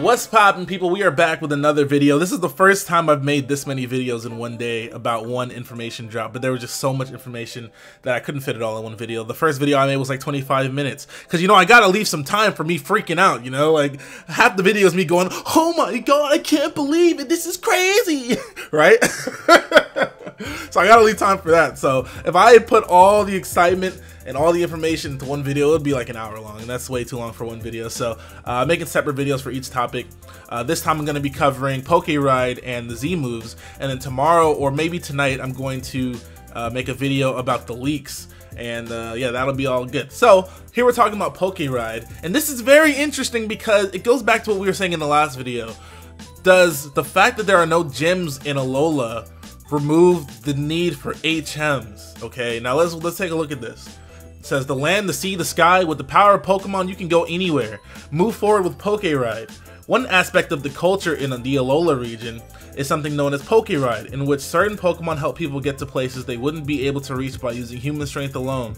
What's poppin', people? We are back with another video. This is the first time I've made this many videos in one day about one information drop, but there was just so much information that I couldn't fit it all in one video. The first video I made was like 25 minutes because, you know, I gotta leave some time for me freaking out, you know? Like, half the video is me going, oh my god, I can't believe it, this is crazy, right? So I gotta leave time for that. So if I had put all the excitement and all the information into one video, it would be like an hour long, and that's way too long for one video. So making separate videos for each topic. This time I'm going to be covering Poke Ride and the Z moves, and then tomorrow or maybe tonight I'm going to make a video about the leaks, and yeah, that'll be all good. So here we're talking about Poke Ride, and this is very interesting because it goes back to what we were saying in the last video. Does the fact that there are no gyms in Alola remove the need for HMs? Okay, now let's take a look at this. It says, the land, the sea, the sky, with the power of Pokemon you can go anywhere. Move forward with Poke Ride. One aspect of the culture in the Alola region is something known as Poke Ride, in which certain Pokemon help people get to places they wouldn't be able to reach by using human strength alone.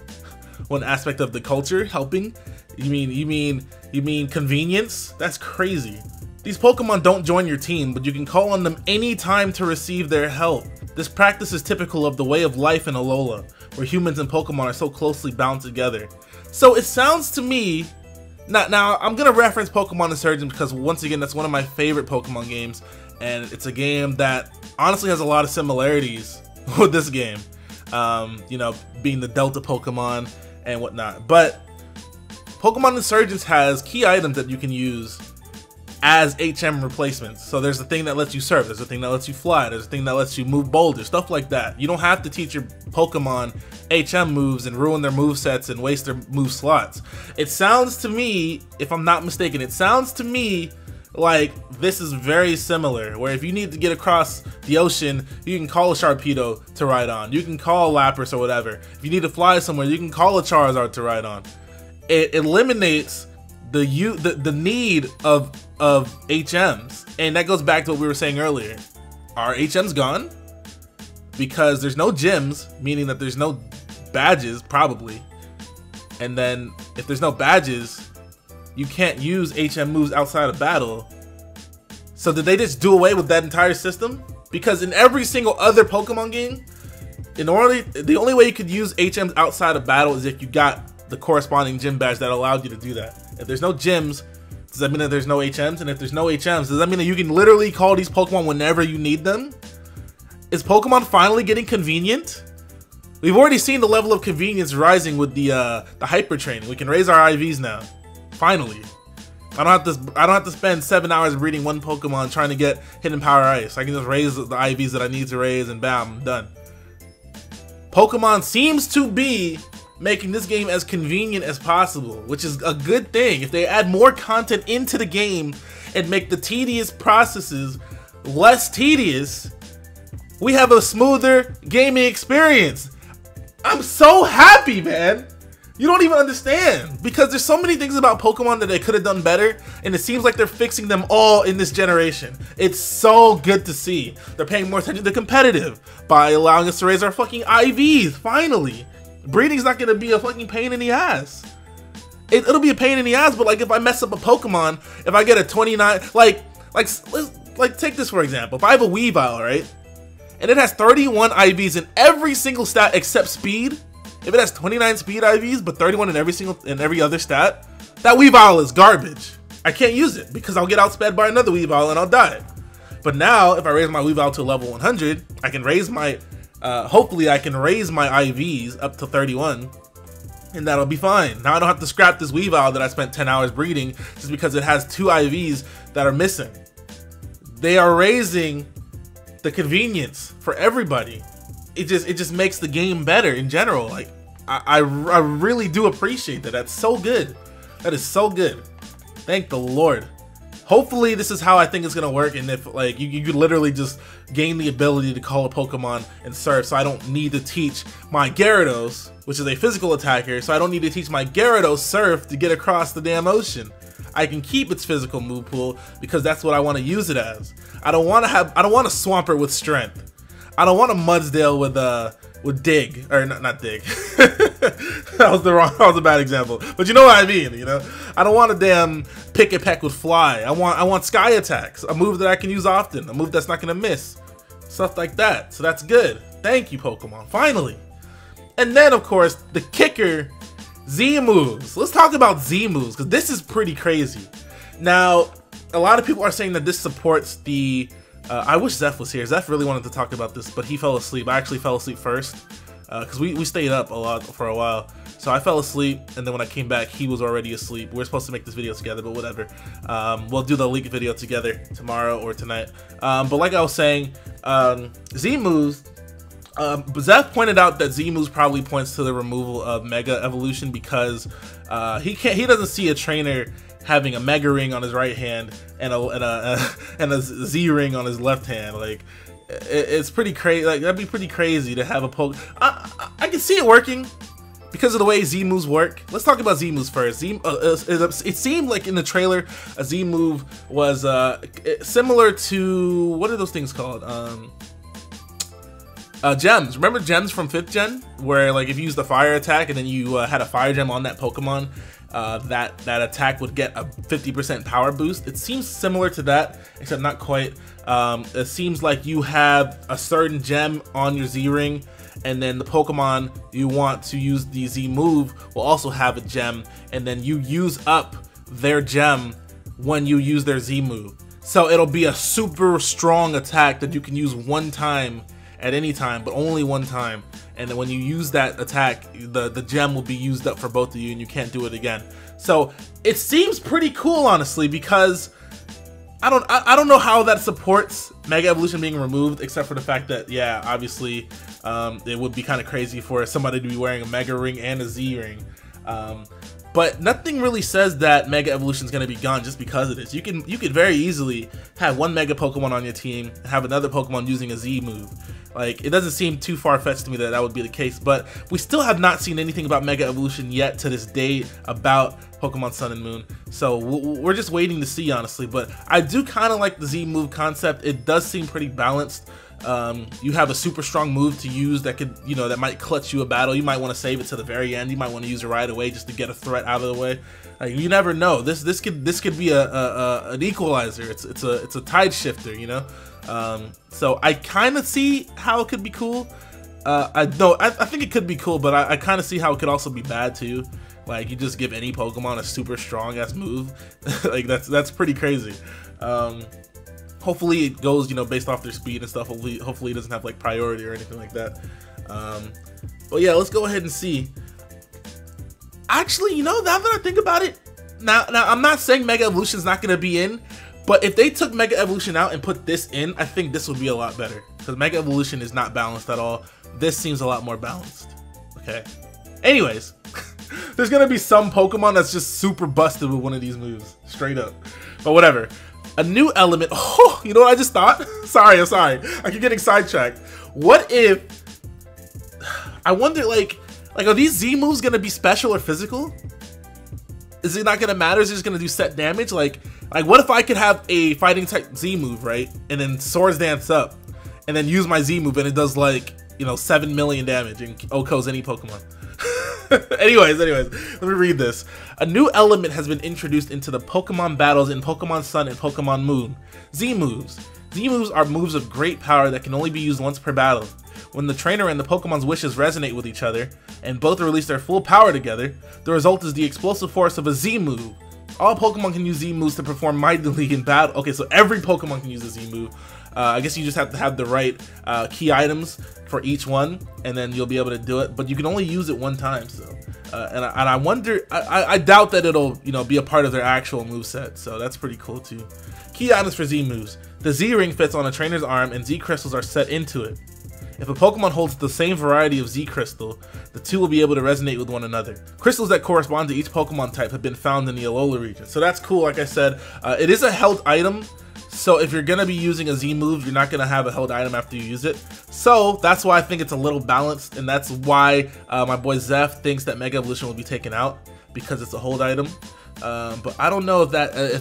One aspect of the culture, helping? You mean convenience? That's crazy. These Pokemon don't join your team, but you can call on them anytime to receive their help. This practice is typical of the way of life in Alola, where humans and Pokemon are so closely bound together. So it sounds to me, now I'm gonna reference Pokemon Insurgence because once again, that's one of my favorite Pokemon games, and it's a game that honestly has a lot of similarities with this game. You know, being the Delta Pokemon and whatnot. But Pokemon Insurgence has key items that you can use as HM replacements. So there's a thing that lets you surf, there's a thing that lets you fly, there's a thing that lets you move boulders, stuff like that. You don't have to teach your Pokemon HM moves and ruin their movesets and waste their move slots. It sounds to me, if I'm not mistaken, it sounds to me like this is very similar, where if you need to get across the ocean, you can call a Sharpedo to ride on, you can call a Lapras or whatever. If you need to fly somewhere, you can call a Charizard to ride on. It eliminates the need of HMs, and that goes back to what we were saying earlier. Are HMs gone? Because there's no gyms, meaning that there's no badges, probably. And then if there's no badges, you can't use HM moves outside of battle. So did they just do away with that entire system? Because in every single other Pokemon game, the only way you could use HMs outside of battle is if you got the corresponding gym badge that allowed you to do that. If there's no gyms, does that mean that there's no HMs? And if there's no HMs, does that mean that you can literally call these Pokemon whenever you need them? Is Pokemon finally getting convenient? We've already seen the level of convenience rising with the hyper training. We can raise our IVs now. Finally. I don't have to spend 7 hours breeding one Pokemon trying to get Hidden Power Ice. I can just raise the IVs that I need to raise and bam, I'm done. Pokemon seems to be making this game as convenient as possible, which is a good thing. If they add more content into the game and make the tedious processes less tedious, we have a smoother gaming experience. I'm so happy, man. You don't even understand, because there's so many things about Pokemon that they could have done better, and it seems like they're fixing them all in this generation. It's so good to see. They're paying more attention to competitive by allowing us to raise our fucking IVs, finally. Breeding's not gonna be a fucking pain in the ass. It'll be a pain in the ass, but like if I mess up a Pokemon, if I get a 29, like take this for example. If I have a Weavile, right, and it has 31 IVs in every single stat except speed, if it has 29 speed IVs but 31 in every other stat, that Weavile is garbage. I can't use it because I'll get outsped by another Weavile and I'll die. But now if I raise my Weavile to level 100, I can raise my hopefully I can raise my IVs up to 31, and that'll be fine. Now I don't have to scrap this Weavile that I spent 10 hours breeding just because it has 2 IVs that are missing. They are raising the convenience for everybody. It just makes the game better in general. Like I really do appreciate that. That's so good. That is so good. Thank the Lord. Hopefully this is how I think it's gonna work, and if like you could literally just gain the ability to call a Pokemon and surf, so I don't need to teach my Gyarados, which is a physical attacker, so I don't need to teach my Gyarados surf to get across the damn ocean. I can keep its physical move pool because that's what I want to use it as. I don't want to Swampert with strength. I don't want a Mudsdale would dig, or not dig. That was a bad example. But you know what I mean, you know? I don't want a damn pick and peck with fly. I want sky attacks, a move that I can use often, a move that's not gonna miss. Stuff like that. So that's good. Thank you, Pokemon. Finally. And then of course, the kicker, Z moves. Let's talk about Z moves, because this is pretty crazy. Now, a lot of people are saying that this supports the I wish Zeph was here. Zeph really wanted to talk about this, but he fell asleep. I actually fell asleep first because we stayed up a lot for a while. So I fell asleep, and then when I came back, he was already asleep. We're supposed to make this video together, but whatever. We'll do the leak video together tomorrow or tonight. But like I was saying, Z moves. Zeph pointed out that Z moves probably points to the removal of Mega Evolution because he doesn't see a trainer having a Mega Ring on his right hand and a Z Ring on his left hand. Like, it's pretty crazy. Like, that'd be pretty crazy to have a poke. I can see it working because of the way Z moves work. Let's talk about Z moves first. It seemed like in the trailer, a Z move was similar to, what are those things called? Gems. Remember gems from 5th gen, where like if you use the fire attack and then you had a fire gem on that Pokemon, that attack would get a 50% power boost. It seems similar to that, except not quite. It seems like you have a certain gem on your Z ring, and then the Pokemon you want to use the Z move will also have a gem, and then you use up their gem when you use their Z move. So it'll be a super strong attack that you can use one time at any time, but only one time. And then when you use that attack, the gem will be used up for both of you and you can't do it again. So it seems pretty cool, honestly, because I don't know how that supports Mega Evolution being removed, except for the fact that, yeah, obviously it would be kind of crazy for somebody to be wearing a Mega Ring and a Z Ring. But nothing really says that Mega Evolution is going to be gone just because of this. You could very easily have one Mega Pokemon on your team and have another Pokemon using a Z move. Like, it doesn't seem too far-fetched to me that that would be the case, but we still have not seen anything about Mega Evolution yet to this day about Pokemon Sun and Moon. So we're just waiting to see, honestly. But I do kind of like the Z move concept. It does seem pretty balanced. You have a super strong move to use that could, you know, that might clutch you a battle. You might want to save it to the very end. You might want to use it right away just to get a threat out of the way. Like, you never know. This could be an equalizer. It's a tide shifter, you know. So I kind of see how it could be cool. I think it could be cool, but I kind of see how it could also be bad too. Like, you just give any Pokemon a super strong ass move. Like, that's pretty crazy. Hopefully it goes, you know, based off their speed and stuff. Hopefully it doesn't have like priority or anything like that. But yeah, let's go ahead and see. Actually, you know, now that I think about it, now I'm not saying Mega Evolution's not gonna be in, but if they took Mega Evolution out and put this in, I think this would be a lot better, because Mega Evolution is not balanced at all. This seems a lot more balanced. Okay. Anyways, there's gonna be some Pokemon that's just super busted with one of these moves, straight up. But whatever. A new element. Oh, you know what I just thought? I'm sorry. I keep getting sidetracked. What if, I wonder, like are these Z moves gonna be special or physical? Is it not gonna matter? Is it just gonna do set damage? Like what if I could have a fighting type Z move, right? And then Swords Dance up, and then use my Z move, and it does like, you know, 7 million damage and OHKOs any Pokemon. anyways, let me read this. A new element has been introduced into the Pokemon battles in Pokemon Sun and Pokemon Moon. Z moves. Z moves are moves of great power that can only be used once per battle. When the trainer and the Pokemon's wishes resonate with each other, and both release their full power together, the result is the explosive force of a Z move. All Pokemon can use Z moves to perform mightily in battle. Okay, so every Pokemon can use a Z move. I guess you just have to have the right key items for each one, and then you'll be able to do it. But you can only use it one time. So, and I wonder. I doubt that it'll, you know, be a part of their actual moveset. So that's pretty cool too. Key items for Z moves: the Z ring fits on a trainer's arm, and Z crystals are set into it. If a Pokemon holds the same variety of Z crystal, the two will be able to resonate with one another. Crystals that correspond to each Pokemon type have been found in the Alola region. So that's cool. Like I said, it is a held item. So if you're gonna be using a Z move, you're not gonna have a held item after you use it. So that's why I think it's a little balanced, and that's why my boy Zeph thinks that Mega Evolution will be taken out, because it's a hold item. But I don't know if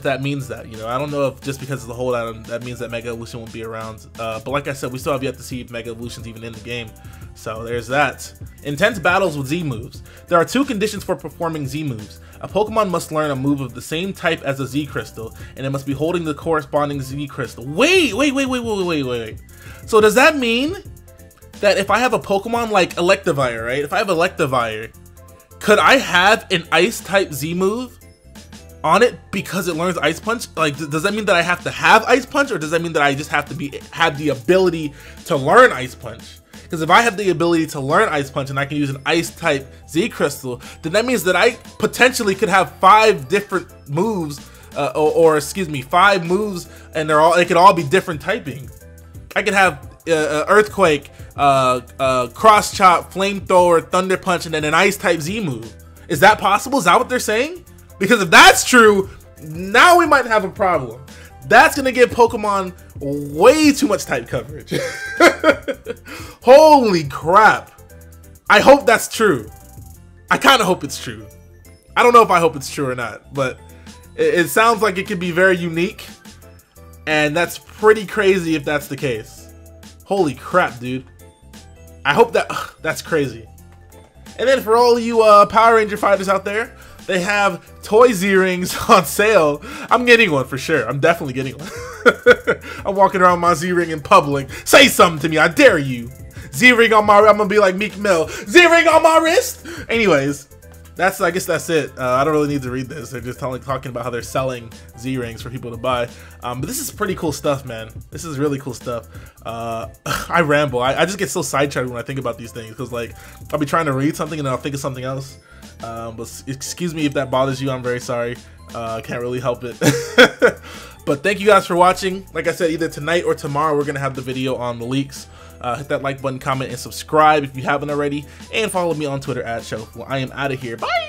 that means that, you know. I don't know if just because it's a hold item that means that Mega Evolution won't be around. But like I said, we still have yet to see if Mega Evolution's even in the game. So there's that. Intense battles with Z moves. There are 2 conditions for performing Z moves. A Pokemon must learn a move of the same type as a Z crystal, and it must be holding the corresponding Z crystal. Wait. So does that mean that if I have a Pokemon like Electivire, right? If I have Electivire, could I have an Ice type Z move on it because it learns Ice Punch? Like, does that mean that I have to have Ice Punch, or does that mean that I just have to have the ability to learn Ice Punch? Because if I have the ability to learn Ice Punch and I can use an Ice type Z Crystal, then that means that I potentially could have 5 different moves, or excuse me, 5 moves, and they could all be different typing. I could have Earthquake, Cross Chop, Flamethrower, Thunder Punch, and then an Ice type Z move. Is that possible? Is that what they're saying? Because if that's true, now we might have a problem. That's gonna give Pokemon way too much type coverage. Holy crap. I hope that's true. I kind of hope it's true. I don't know if I hope it's true or not, but it sounds like it could be very unique, and that's pretty crazy if that's the case. Holy crap, dude. I hope that's crazy. And then for all you Power Ranger fighters out there, they have toy Z-Rings on sale. I'm getting one for sure. I'm definitely getting one. I'm walking around my Z-Ring in public. Say something to me, I dare you. Z-Ring on my, I'm gonna be like Meek Mill. Z-Ring on my wrist. Anyways, I guess that's it. I don't really need to read this. They're just talking about how they're selling Z-Rings for people to buy. But this is pretty cool stuff, man. This is really cool stuff. I ramble. I just get so sidetracked when I think about these things, because like I'll be trying to read something and then I'll think of something else. But excuse me if that bothers you. I'm very sorry. I can't really help it. But thank you guys for watching. Like I said, either tonight or tomorrow we're gonna have the video on the leaks. Hit that like button, comment, and subscribe if you haven't already, and follow me on Twitter @shofu. I am out of here. Bye.